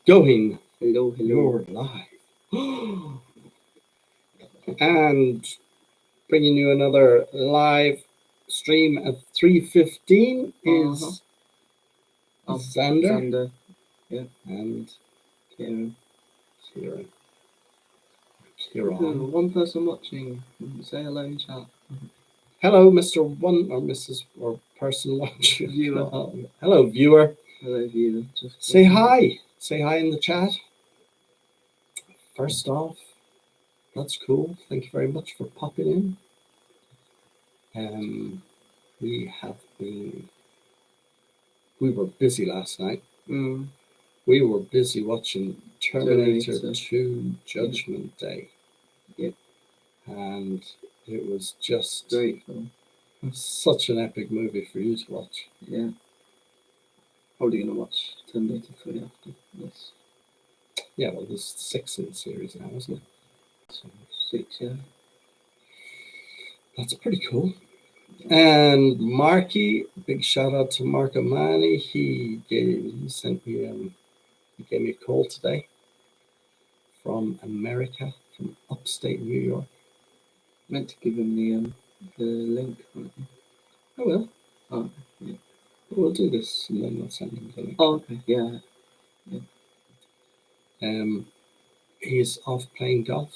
Going. Hello, hello. You're live. And bringing you another live stream at 3:15 is Xander Xander. Yeah. and Kieran. Kieran. One person watching. Say hello in chat. Hello, Mr. One or Mrs. or person watching. Viewer. Hello, viewer. Hello, viewer. Just Say hi. Say hi in the chat. First off, that's cool. Thank you very much for popping in. We were busy last night. We were busy watching Terminator 2 Judgment Day. Yep. And it was just great film. Such an epic movie for you to watch. Yeah. Probably going to watch Terminator 3 after this. Yeah, well, there's 6 in the series now, isn't it? So 6, yeah. That's pretty cool. And Marky, big shout out to Mark Amani. He sent me he gave me a call today from America, from upstate New York. Meant to give him the link. I will. Oh, yeah. We'll do this and then we'll send him the link. Oh, okay. Yeah. He's off playing golf.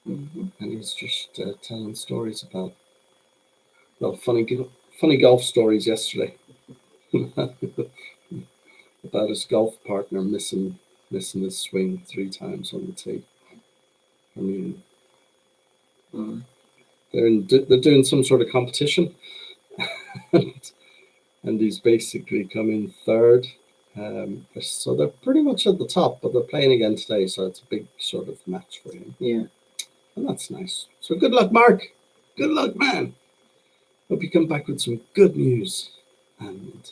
Mm-hmm. And he's just telling stories about, well, funny golf stories yesterday. About his golf partner missing his swing 3 times on the tee. I mean, they're doing some sort of competition, and he's basically come in 3rd. So they're pretty much at the top, but they're playing again today, so it's a big sort of match for him. Yeah, and that's nice. So good luck, Mark. Good luck, man. Hope you come back with some good news, and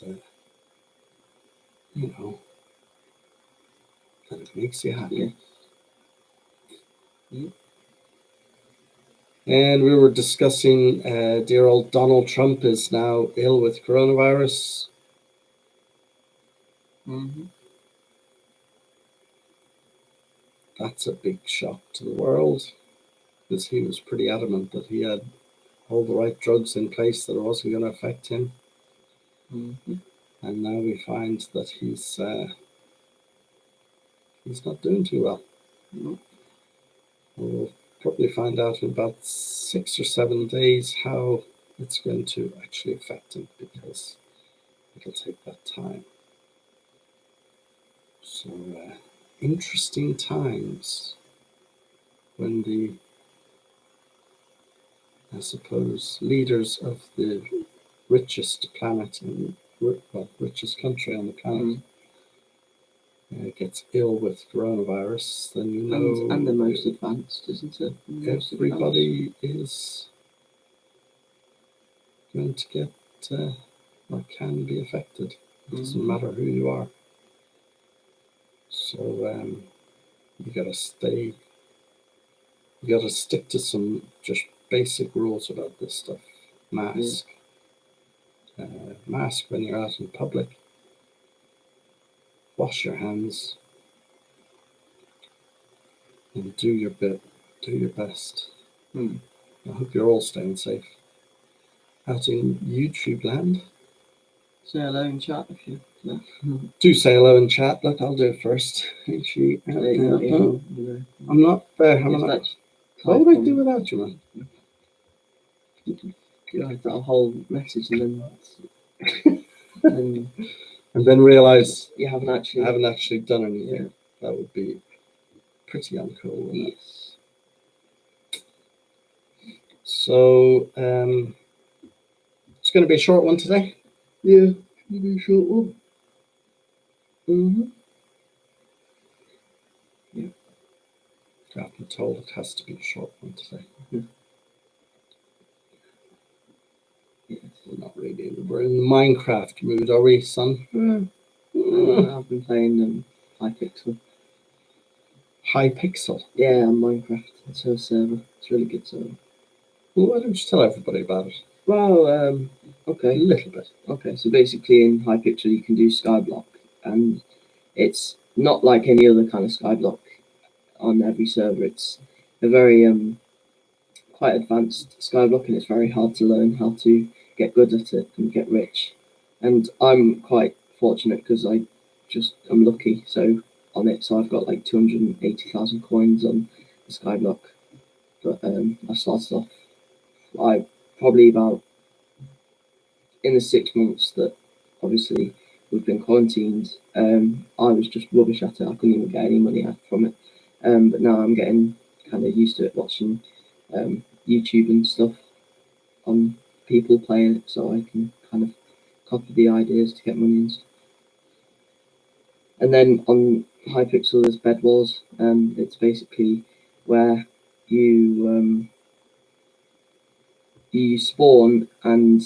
that it makes you happy. Yeah. And we were discussing dear old Donald Trump is now ill with coronavirus. Mm-hmm. That's a big shock to the world, because he was pretty adamant that he had all the right drugs in place, that it wasn't going to affect him. Mm-hmm. And now we find that he's not doing too well. Mm-hmm. We'll probably find out in about 6 or 7 days how it's going to actually affect him, because it'll take that time. So interesting times when the, I suppose, leaders of the richest planet and richest country on the planet gets ill with coronavirus, then you know, and the most advanced, isn't it? Everybody is going to get or can be affected. It doesn't matter who you are. So you got to stick to some just basic rules about this stuff. Mask. Mask when you're out in public. Wash your hands. And do your bit. Do your best. I hope you're all staying safe. Out in YouTube land. Say hello in chat if you do say hello in chat. Look, I'll do it first. Actually, I'm not there. What would I do without you, man? You write that whole message and then realise you haven't actually done anything. Yeah. That would be pretty uncool. Yes. So it's going to be a short one today. Yeah, it's going to be a short one. Yeah. I've been told it has to be a short one today. Yes. We're not really we're in the Minecraft mood, are we, son? I've been playing Hypixel. Hypixel? Yeah, Minecraft. It's a server. It's a really good server. Well, why don't you tell everybody about it? Well, okay. A little bit. Okay, so basically in Hypixel you can do Skyblock, and it's not like any other kind of Skyblock on every server. It's a very quite advanced Skyblock, and it's very hard to learn how to get good at it and get rich. And I'm quite fortunate because I'm lucky. So on it, so I've got like 280,000 coins on the Skyblock. But I started off, I probably about in the 6 months that obviously we've been quarantined. I was just rubbish at it. I couldn't even get any money out from it. But now I'm getting kind of used to it, watching YouTube and stuff on people playing it, so I can kind of copy the ideas to get money and stuff. And then on Hypixel, there's Bed Wars. It's basically where you you spawn and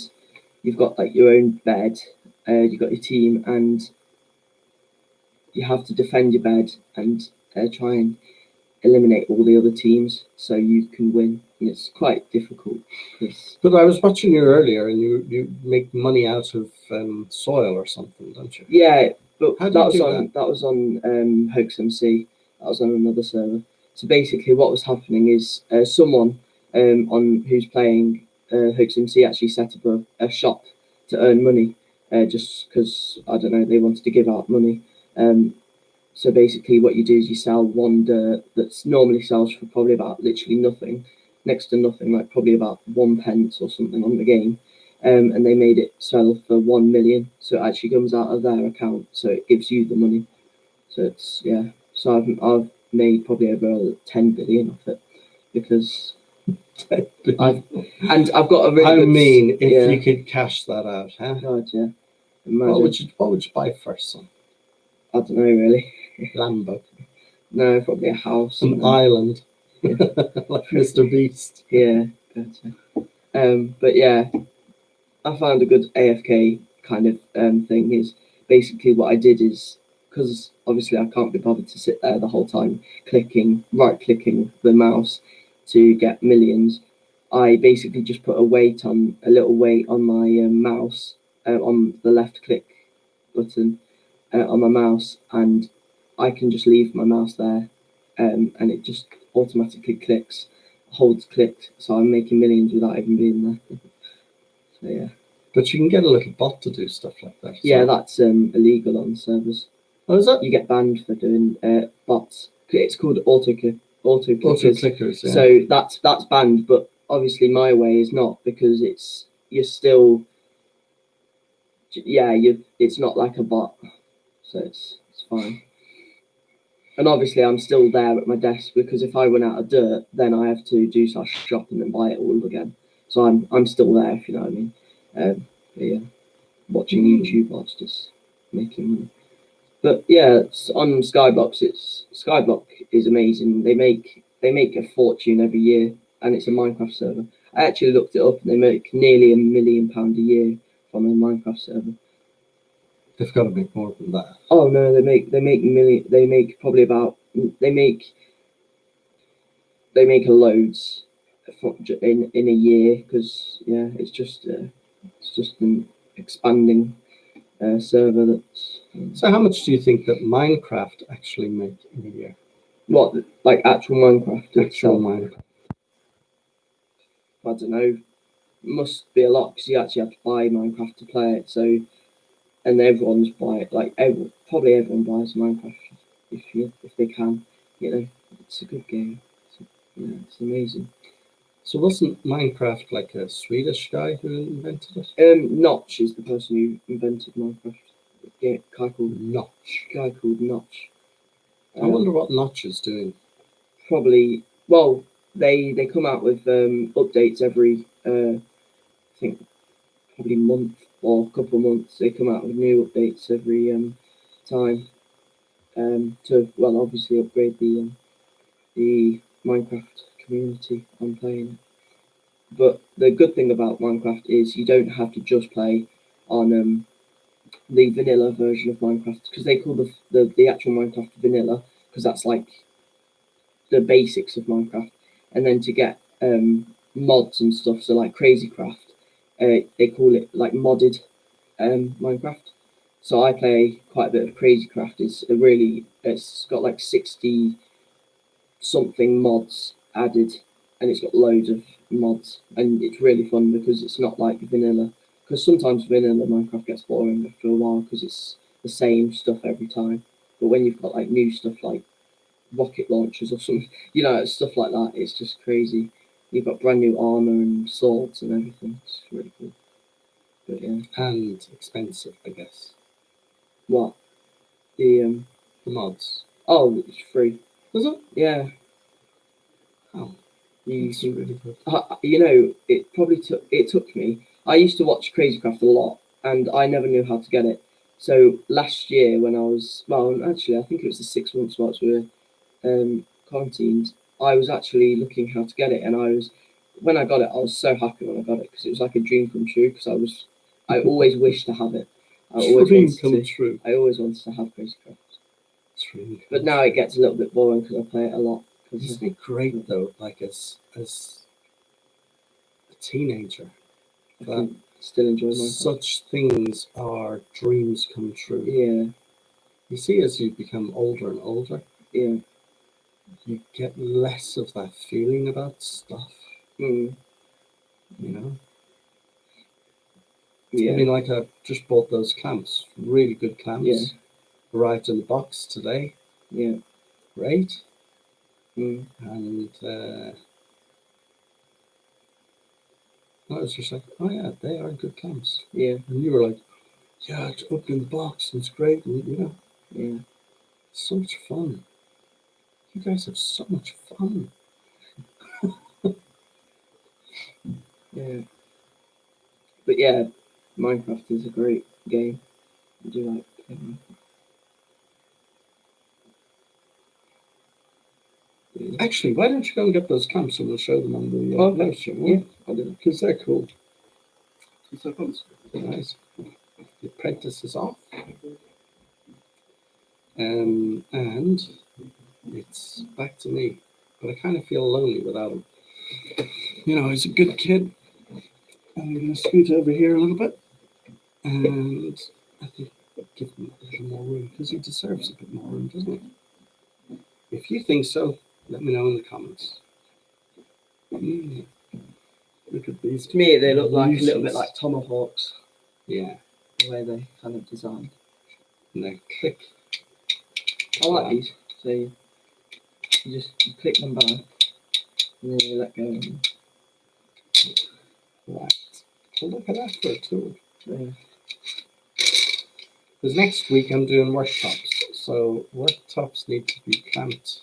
you've got like your own bed. You've got your team, and you have to defend your bed and try and eliminate all the other teams so you can win. And it's quite difficult. But I was watching you earlier, and you make money out of soil or something, don't you? Yeah, but How do that you was do on that was on Hoax MC. That was on another server. So basically, what was happening is someone on who's playing Hoax MC actually set up a shop to earn money, just because I don't know, they wanted to give out money. So basically, what you do is you sell one dirt that's normally sells for probably about literally nothing, next to nothing, like probably about 1 pence or something on the game. And they made it sell for 1 million, so it actually comes out of their account, so it gives you the money. So it's So I've made probably over 10 billion off it because I've got a really How good, mean if you could cash that out, huh? God, yeah. Imagine. What would you buy first, son? I don't know really. Lambo. No, probably a house. An island. Yeah. Like Mr. Beast. Yeah, gotcha. But yeah, I found a good AFK kind of thing is basically what I did is, because obviously I can't be bothered to sit there the whole time right clicking the mouse to get millions. I basically just put a little weight on my mouse on the left click button on my mouse, and I can just leave my mouse there, and it just automatically holds clicked. So I'm making millions without even being there. So yeah. But you can get a little bot to do stuff like that. Yeah, that's illegal on servers. Oh, is that? You get banned for doing bots. It's called auto clickers. Yeah. So that's banned, but obviously my way is not, because you're still it's not like a bot, so it's fine. And obviously I'm still there at my desk, because if I run out of dirt, then I have to do some shopping and buy it all again. So I'm still there, if you know what I mean. But yeah, watching YouTube whilst just making money. But yeah, on Skyblock is amazing. They make a fortune every year, and it's a Minecraft server. I actually looked it up, and they make nearly £1 million a year from a Minecraft server. They've got to make more than that. Oh no, they make million. They make probably about they make loads in a year, because it's just an expanding server that's. So how much do you think that Minecraft actually make in a year? What, like actual Minecraft? Actual Minecraft. I don't know. Must be a lot, because you actually have to buy Minecraft to play it. So, and everyone's buy it. Like probably everyone buys Minecraft if they can. You know, it's a good game. It's amazing. So wasn't Minecraft like a Swedish guy who invented it? Notch is the person who invented Minecraft. Yeah, guy called Notch. I wonder what Notch is doing. Probably, well, they come out with updates every I think probably month or a couple of months. They come out with new updates every time to obviously upgrade the Minecraft community on playing it. But the good thing about Minecraft is you don't have to just play on the vanilla version of Minecraft, because they call the actual Minecraft vanilla, because that's like the basics of Minecraft. And then to get mods and stuff, so like Crazycraft, they call it like modded Minecraft. So I play quite a bit of Crazy Craft. It's got like 60 something mods added, and it's got loads of mods, and it's really fun because it's not like vanilla. Because sometimes vanilla Minecraft gets boring after a while because it's the same stuff every time. But when you've got like new stuff like rocket launchers or something, stuff like that, it's just crazy. You've got brand new armor and swords and everything. It's really cool. But yeah. And expensive, I guess. What? The mods. Oh, it's free. Was it? Yeah. Oh, You that's can, really good. it took me. I used to watch Crazy Craft a lot, and I never knew how to get it. So last year, when I was actually, I think it was the 6 months whilst we were quarantined, I was actually looking how to get it, and when I got it, I was so happy when I got it because it was like a dream come true. Because I always wished to have it. Dream come true. I always wanted to have Crazy Craft. Dream But now it gets a little bit boring because I play it a lot. Isn't it great though? Like as a teenager, I can still enjoy Minecraft. such things are dreams come true. Yeah. You see, as you become older and older, Yeah. you get less of that feeling about stuff. Mm. You know. Yeah. I mean, like I just bought those clamps, really good clamps. Yeah. Arrived in the box today. Yeah. Great. Mm. And I was just like, oh yeah, they are good clamps. Yeah. And you were like, yeah, it's opened in the box and it's great. And, Yeah. So much fun. You guys have so much fun. Yeah. But yeah, Minecraft is a great game. I do like Minecraft. Actually, why don't you go and get those clamps and we'll show them on the live stream? Yeah, I'll do that. Because they're cool. So fun. Nice. The apprentice is off. And it's back to me. But I kind of feel lonely without him. He's a good kid. I'm going to scoot over here a little bit. And I think give him a little more room because he deserves a bit more room, doesn't he? If you think so, let me know in the comments. Look at these. To me, they look like a little bit like tomahawks. Yeah. The way they kind of designed. And they click. I like these. So you just click them back and then you let go. Right. Well, look at that for a tool. Yeah. Because next week I'm doing worktops. So worktops need to be clamped.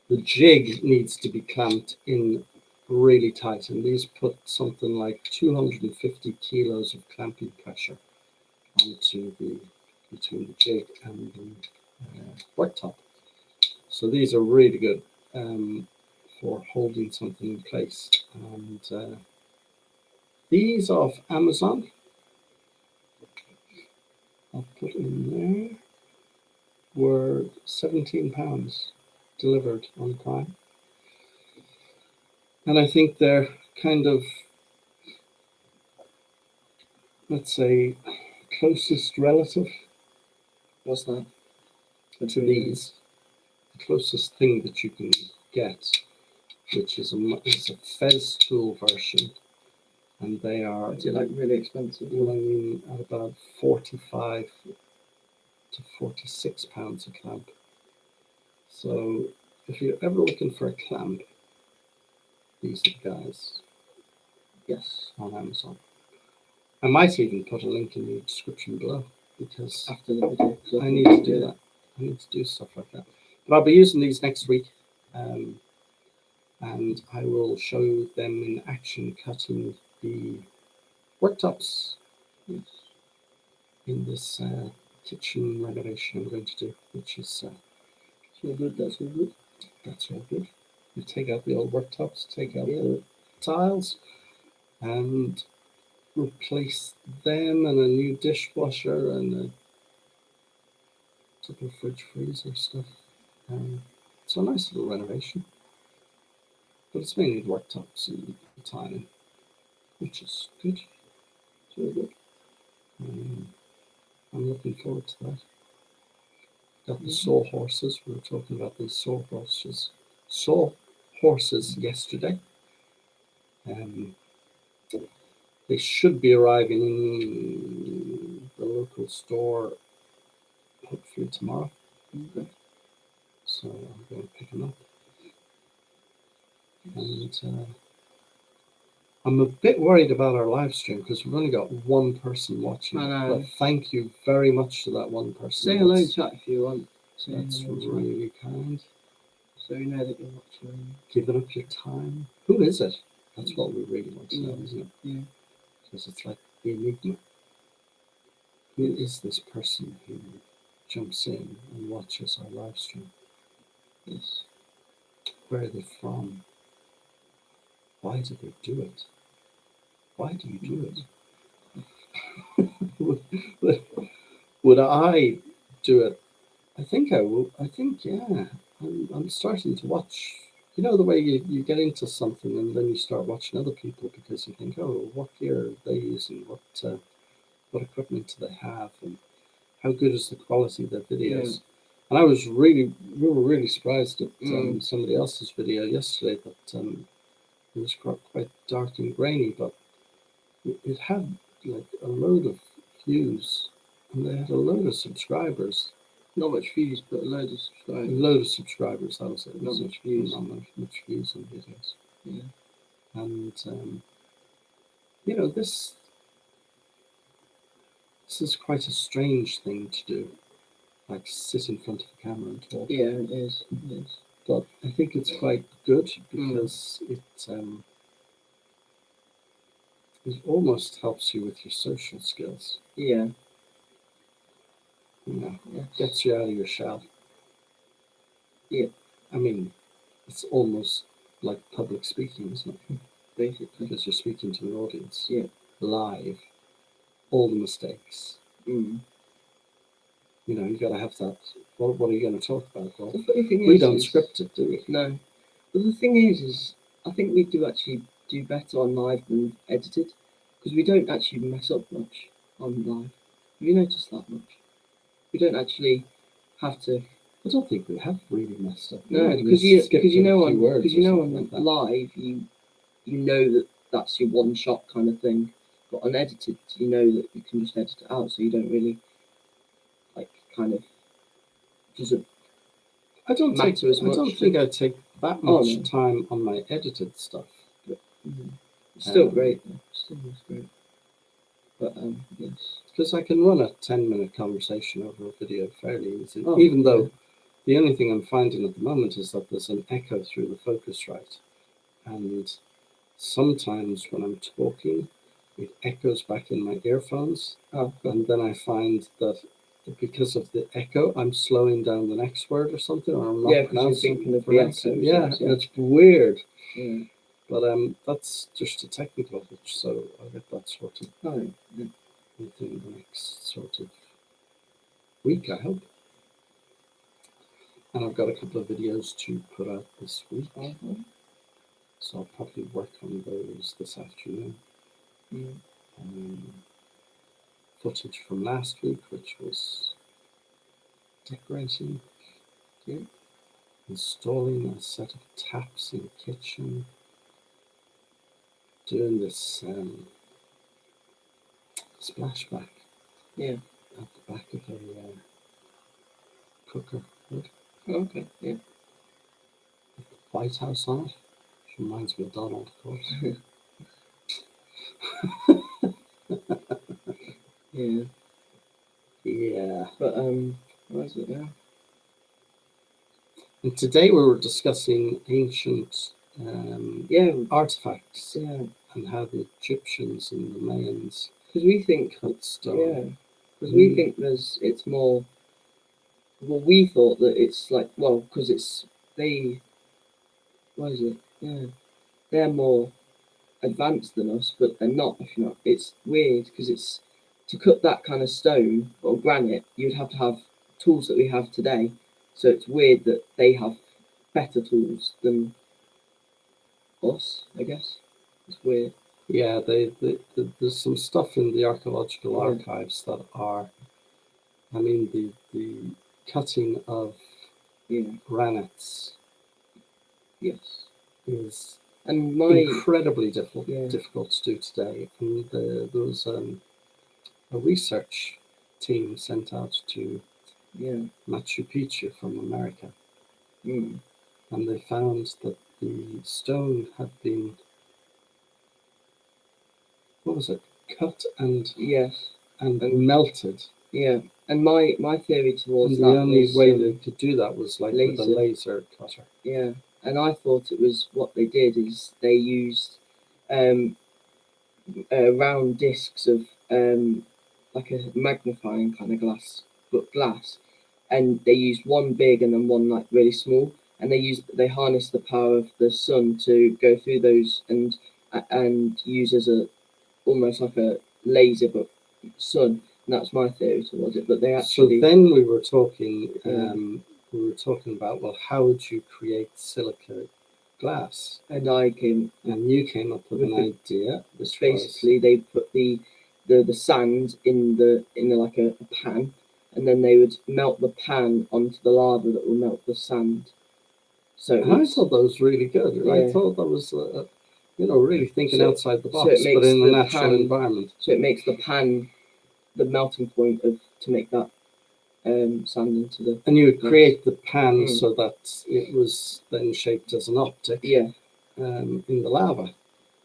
The jig needs to be clamped in really tight. And these put something like 250 kilos of clamping pressure onto between the jig and the worktop. So these are really good for holding something in place. And these off Amazon, I'll put in there, were £17 delivered on Prime. And I think they're kind of, let's say, closest relative. What's that? To these. The closest thing that you can get, which is a Fez tool version. And they are... Is it like really expensive? Well, I mean, at about 45 to 46 pounds a clamp. So if you're ever looking for a clamp, these are the guys. Yes. On Amazon. I might even put a link in the description below because after the video, I need to do that. I need to do stuff like that. But I'll be using these next week, and I will show them in action cutting the worktops in this kitchen renovation I'm going to do, which is so good. That's all good. That's all good. You take out the old worktops, take out the tiles, and replace them, and a new dishwasher and a couple of fridge freezer stuff. It's a nice little renovation, but it's mainly the worktops and the tiling, which is good. It's really good. I'm I'm looking forward to that. Got the sawhorses. We were talking about these sawhorses yesterday. They should be arriving in the local store hopefully tomorrow. Okay. So I'm going to pick them up. And I'm a bit worried about our live stream because we've only got one person watching. I know. But thank you very much to that one person. Say hello in chat if you want. That's really kind. So you know that you're watching. Giving up your time. Who is it? That's what we really want to know, isn't it? Yeah. Because it's like the enigma. Who is this person who jumps in and watches our live stream? Yes. Where are they from? Why do they do it? Why do you do it? Would I do it? I think I will. I think, yeah. I'm starting to watch. You know the way you get into something and then you start watching other people because you think, oh, what gear are they using? What equipment do they have? And how good is the quality of their videos? Yeah. And we were really surprised at somebody else's video yesterday that it was quite dark and grainy, but it had like a load of views and they had a load of subscribers. Not much views, but a load of subscribers. A load of subscribers, that was it. Not much views. Not much views on videos. Yeah. And you know, this is quite a strange thing to do, like sit in front of a camera and talk. Yeah, it is. It is. But I think it's quite good because it almost helps you with your social skills. Yeah. You know, Yes. gets you out of your shell. Yeah. I mean, it's almost like public speaking, isn't it? Basically. Because you're speaking to an audience. Yeah. Live. All the mistakes. Mm. You know, you got to have that. What are you going to talk about? Well, The funny thing we is, don't script it, do we? No. But the thing is I think we do actually do better on live than edited because we don't actually mess up much on live. Have you noticed that much? We don't actually have to. I don't think we have really messed up. No, Maybe because we you skipped know a few on words because or you know something on like that. live you know that that's your one shot kind of thing, but on edited you know that you can just edit it out, so you don't really like kind of doesn't I don't matter as much. I don't think I take that much no. time on my edited stuff. But, it's still great though. Still is great. But yes. Because I can run a 10-minute conversation over a video fairly easily, Oh, even though yeah. the only thing I'm finding at the moment is that there's an echo through the Focusrite. And sometimes when I'm talking, it echoes back in my earphones. Oh, And then I find that because of the echo, I'm slowing down the next word or something, or I'm not yeah, because you're thinking of the echo. Yeah, it's weird. Yeah. But that's just a technical glitch, so I'll get that sorted Oh, yeah. within the next sort of week, I hope. And I've got a couple of videos to put out this week, so I'll probably work on those this afternoon. Footage from last week, which was decorating, installing a set of taps in the kitchen, doing this splashback at the back of a cooker hood. Okay, yeah. With the White House on it, which reminds me of Donald, of course. Yeah. Yeah. But what is it now? And today we were discussing ancient artifacts and how the Egyptians and the Mayans because we think cut stone. because we think it's more. Well, we thought that it's like because it's they. What is it? Yeah, they're more advanced than us, but they're not. If you're not, it's weird because it's to cut that kind of stone or granite, you'd have to have tools that we have today. So it's weird that they have better tools than us. I guess it's weird. Yeah, there's some stuff in the archaeological archives that are I mean, the cutting of Yeah. granites Yes. is And my incredibly difficult Yeah. difficult to do today. And there was a research team sent out to yeah. Machu Picchu from America, Mm. and they found that the stone had been, what was it, cut Yes. and And- melted. Yeah. And my theory towards And that the only was, way they could do that was like with a laser. laser cutter. Yeah. And I thought it was what they did is they used round discs of like a magnifying kind of glass, and they used one big and then one like really small, and they harnessed the power of the sun to go through those and use as a almost like a laser but sun. And that's my theory towards it. But they actually So then we were talking. Yeah. We were talking about, well, how would you create silica glass? and you came up with With an the- idea, which basically they put the sand in like a pan, and then they would melt the pan onto the lava that will melt the sand. So was, and I thought that was really good. Yeah. I thought that was, really thinking So- outside the so box, it makes but in a the natural pan- environment. so it makes the pan the melting point to make that sand into the And you would create the pan Mm. so that it was then shaped as an optic yeah in the lava,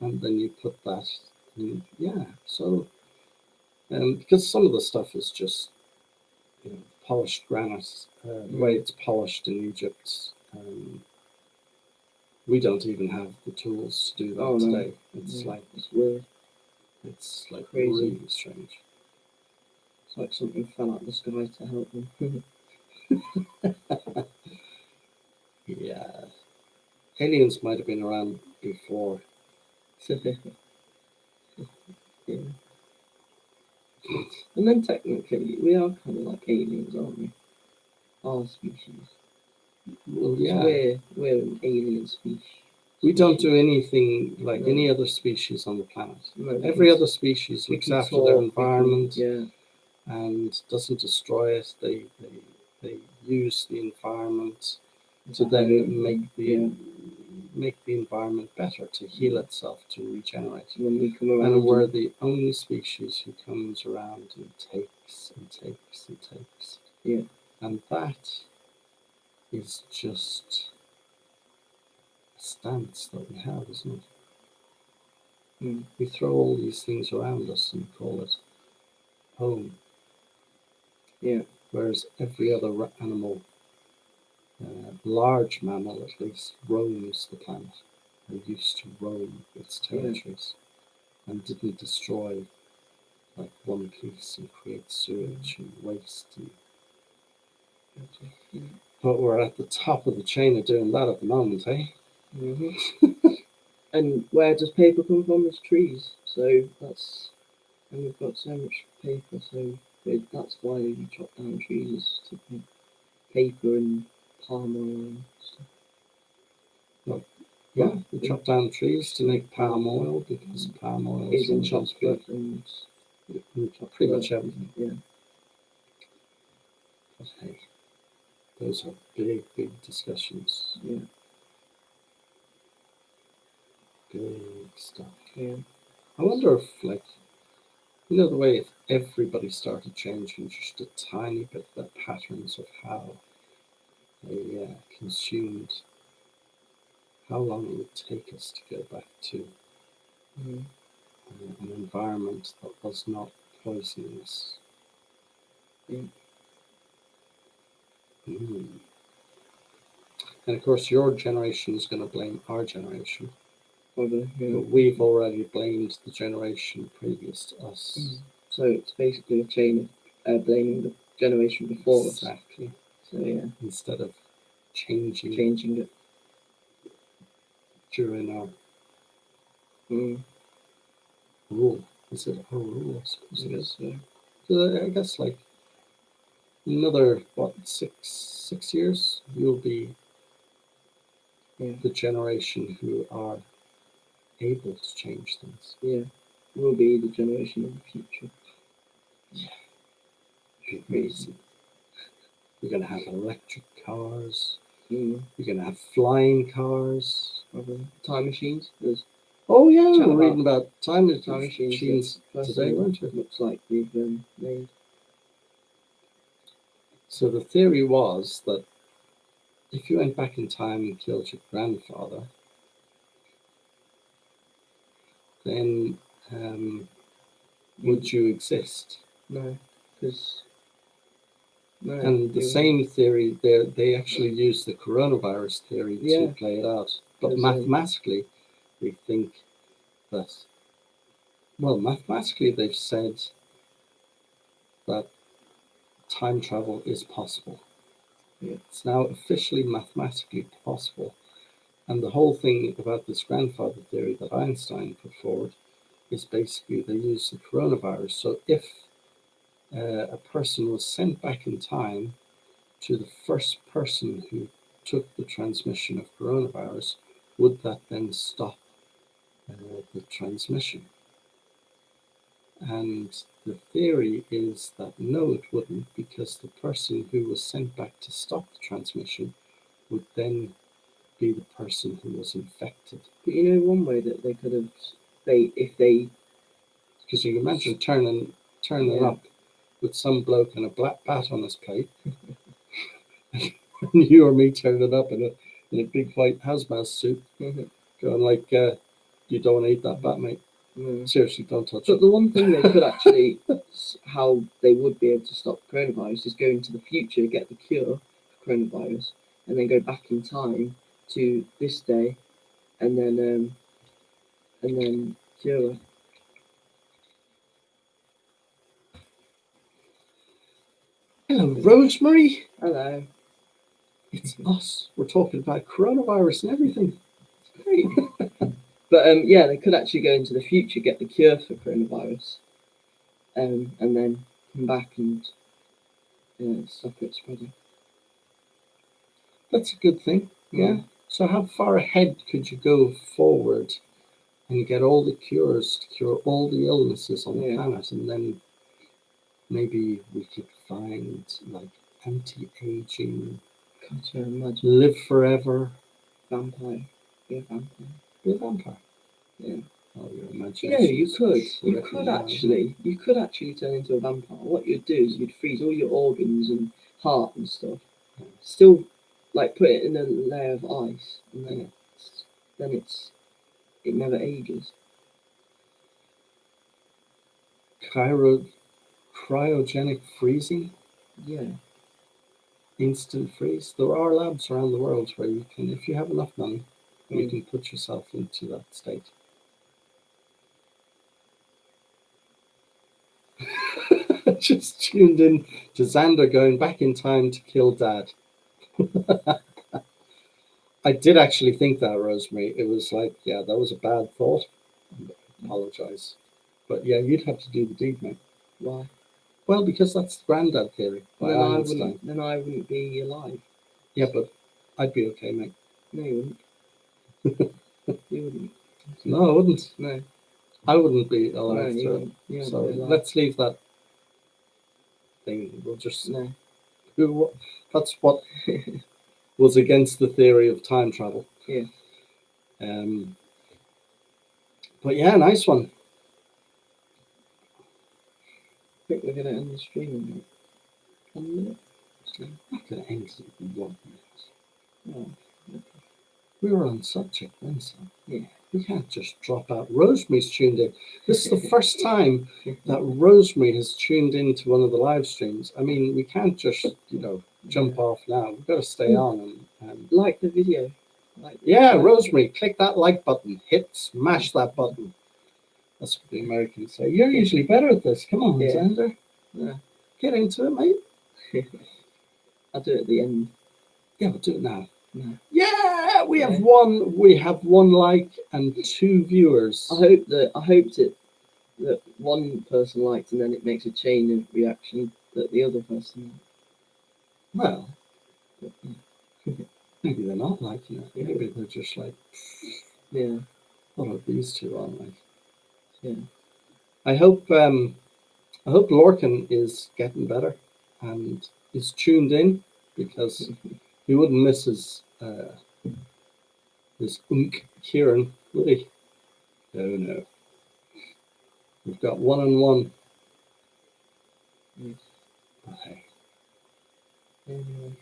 and then you put that in. Yeah, so because some of the stuff is just polished granite, the way it's polished in Egypt. We don't even have the tools to do that Oh, no. today. It's like it's weird. it's like Crazy. really strange. It's like something fell out of the sky to help them. Yeah, aliens might have been around before. Yeah. And then technically, we are kind of like aliens, aren't we? Our species. Well, 'Cause yeah, we're an alien species. we don't do anything like No. any other species on the planet. No, Every other species we looks can after talk, their we can- environment yeah, and doesn't destroy it. They use the environment to then make the environment better, to heal itself, to regenerate. And then we come around. And we're the only species who comes around and takes and takes and takes. Yeah. And that is just a stance that we have, isn't it? Mm. We throw all these things around us and call it home. Yeah. Whereas every other animal, large mammal at least, roams the planet. They used to roam its territories and didn't destroy like one piece and create sewage and waste. But we're at the top of the chain of doing that at the moment, eh? And where does paper come from? It's trees. So and we've got so much paper. So that's why you chop down trees to make paper and palm oil and stuff. Yeah, we chop down trees to make palm oil because palm oil is in one of those chocolate and pretty much everything. Yeah. But hey, those are big, big discussions. Yeah. Big stuff. Yeah. I wonder if, like, the way if everybody started changing just a tiny bit their patterns of how they consumed, how long it would take us to go back to an environment that was not poisonous. Yeah. And of course, your generation is going to blame our generation. Probably, yeah. But we've already blamed the generation previous to us. So it's basically a chain of blaming the generation before us. Exactly. So yeah, Instead of changing it. during our rule. Is it our rule? I suppose it is. So I guess like another 6 years, you'll be the generation who are able to change things. Yeah, we'll be the generation of the future. Yeah. Amazing. We're going to have electric cars. Mm. We're going to have flying cars. Probably. Time machines. There's Oh yeah, Chat we're about reading about time machines machines that today, weren't we? looks like they've made. So the theory was that if you went back in time and killed your grandfather, then would you exist? No, because no. And the same theory, they actually use the coronavirus theory to play it out. But mathematically, they think that, well, mathematically, they've said that time travel is possible. Yeah. It's now officially mathematically possible. And the whole thing about this grandfather theory that Einstein put forward is basically they use the coronavirus. So if a person was sent back in time to the first person who took the transmission of coronavirus, would that then stop the transmission? And the theory is that no, it wouldn't, because the person who was sent back to stop the transmission would then be the person who was infected. But you know, one way that they could have, if they, because you can imagine turning up with some bloke and a black bat on his plate, and you or me turning up in a big white hazmat suit, going like, "You don't want to eat that bat, mate. Seriously, don't touch it." But the one thing they could actually, how they would be able to stop coronavirus is go into the future, get the cure for coronavirus, and then go back in time to this day, and then cure it. Hello, Rosemary. Hello. It's us. We're talking about coronavirus and everything. Great. But yeah, they could actually go into the future, get the cure for coronavirus, and then come back and stop it spreading. That's a good thing. Yeah. So how far ahead could you go forward and get all the cures to cure all the illnesses on the planet, and then maybe we could find like anti-aging, live forever, vampire, be a vampire, Yeah. Oh, your imagination. You know, you could actually turn into a vampire. What you'd do is you'd freeze all your organs and heart and stuff, still like put it in a layer of ice, and then it never ages. Cryogenic freezing? Yeah. Instant freeze. There are labs around the world where you can, if you have enough money, you can put yourself into that state. Just tuned in to Xander going back in time to kill Dad. I did actually think that, Rosemary. It was like, yeah, that was a bad thought. I apologize. But yeah, you'd have to do the deed, mate. Why? Well, because that's the granddad theory by Einstein. Then I wouldn't be alive. Yeah, but I'd be okay, mate. No, you wouldn't. You wouldn't. No, I wouldn't. No. I wouldn't be alive. No, so let's leave that thing. We'll just... No. That's what was against the theory of time travel. Yeah. But yeah, nice one. I think we're going to end the stream in 1 minute. Not going to end it in 1 minute. Oh, okay. We were on subject then, so yeah. We can't just drop out. Rosemary's tuned in. This is the first time that Rosemary has tuned into one of the live streams. I mean, we can't just, jump off now. We've got to stay on and like the video. Rosemary, click that like button. Smash that button. That's what the Americans say. You're usually better at this. Come on, Xander. Yeah. Get into it, mate. I'll do it at the end. Yeah, we'll do it now. No. Yeah, we have one. We have 1 like and 2 viewers. I hoped that one person liked, and then it makes a chain of reaction that the other person. Well, maybe they're not liking it. Maybe they're just like, what are these two on like? Yeah. I hope Lorcan is getting better. and is tuned in because he wouldn't miss his Kieran, would he? Oh no. We've got 1-on-1. Yes. Okay. Anyway.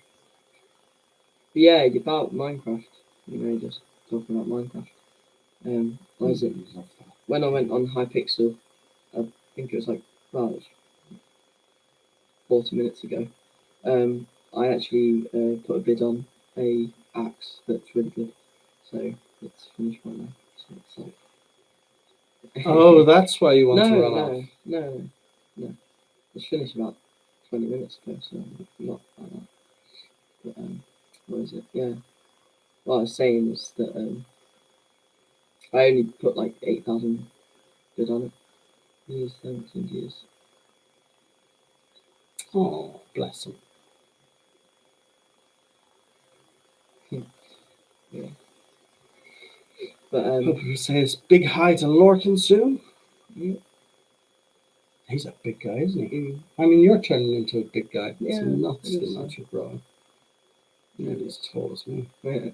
Yeah, about Minecraft. Just talking about Minecraft. What is it? When I went on Hypixel, I think it was like, well, it was 40 minutes ago. I actually put a bid on a axe that's really good. So it's finished right now. So it's like Oh, that's why you want to run off. No. It's finished about 20 minutes ago, so not like that. But what is it? Yeah. What I was saying is that I only put like 8,000 bid on it. Years, 17 years. Oh, bless him. Yeah. But Hope you say his big hi to Lorcan soon. yeah. He's a big guy, isn't he? I mean, you're turning into a big guy. It's Yeah, nuts it the is, amount you're growing. You're as tall as me. Yeah.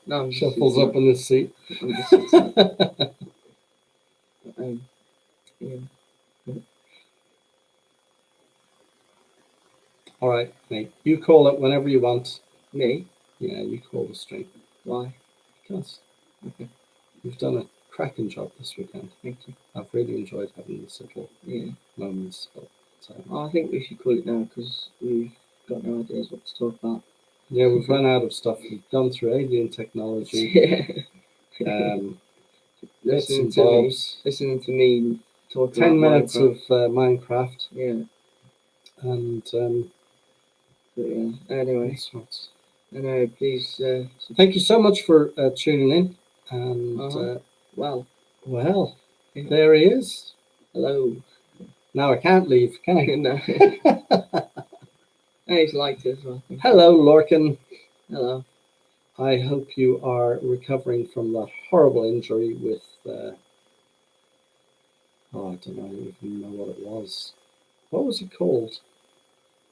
No, I'm just Shuffles up in his seat. I'm just but, yeah. All right, mate. You call it whenever you want. Me? Yeah, you call the string. Why? Because Okay. you've done a cracking job this weekend. Thank you. I've really enjoyed having these little moments. But, I think we should call it now because we've got no ideas what to talk about. yeah, we've run out of stuff. We've gone through alien technology. Yeah. Bits listening and to bobs. me talk 10 about minutes Minecraft. of Minecraft. Yeah. And But yeah. Anyway. Anyway, please. Thank you so much for tuning in. And well, yeah. There he is. Hello. Now I can't leave, can I? No. He's liked it as well. Hello, Lorcan. Hello. I hope you are recovering from that horrible injury with. I don't even know what it was. What was it called?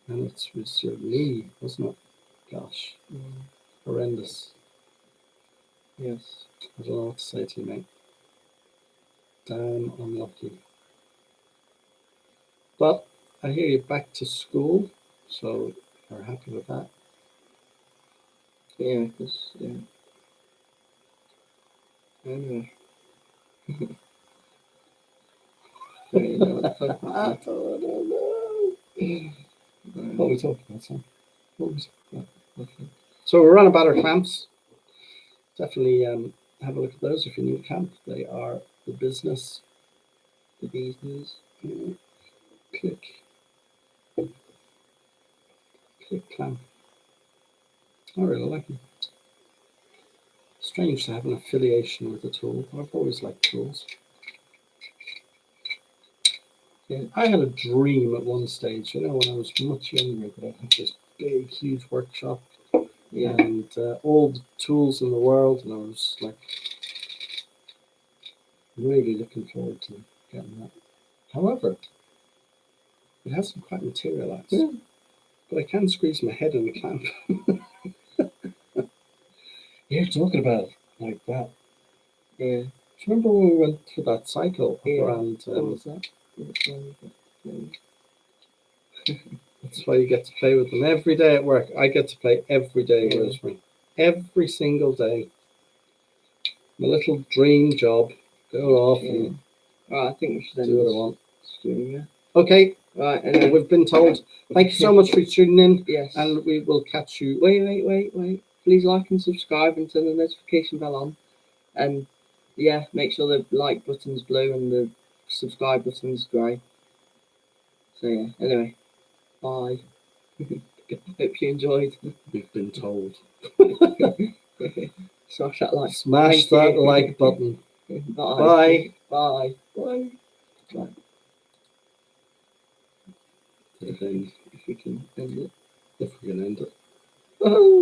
And it was your knee, wasn't it? Gosh, horrendous. Yes. I don't know what to say to you, mate. Damn unlucky. But I hear you're back to school, so you're happy with that. Yeah, because Anyway. I don't know. What are we talking about, son? What are we talking about? So we're on about our camps. Definitely have a look at those if you're new to camp. They are the business. The bee's knees. Click clamp. I really like them. Strange to have an affiliation with a tool. I've always liked tools. Yeah, I had a dream at one stage, when I was much younger, that I'd have this big, huge workshop and all the tools in the world, and I was like really looking forward to getting that. However, it hasn't quite materialized. But I can squeeze my head in the clamp. You're talking about it like that. Yeah. Do you remember when we went for that cycle up around? What was that? That's why you get to play with them every day at work. I get to play every day, Rosemary. Every single day. My little dream job. Go off and I think we should do what I want. Stream, Okay. Right, and we've been told. Thank you so much for tuning in. Yes. And we will catch you. Wait. Please like and subscribe and turn the notification bell on. And make sure the like button's blue and the subscribe button's grey. So anyway, bye. Hope you enjoyed. We've been told. Smash that like. Smash that like button. Bye. Bye. If we can end it. If we can end it.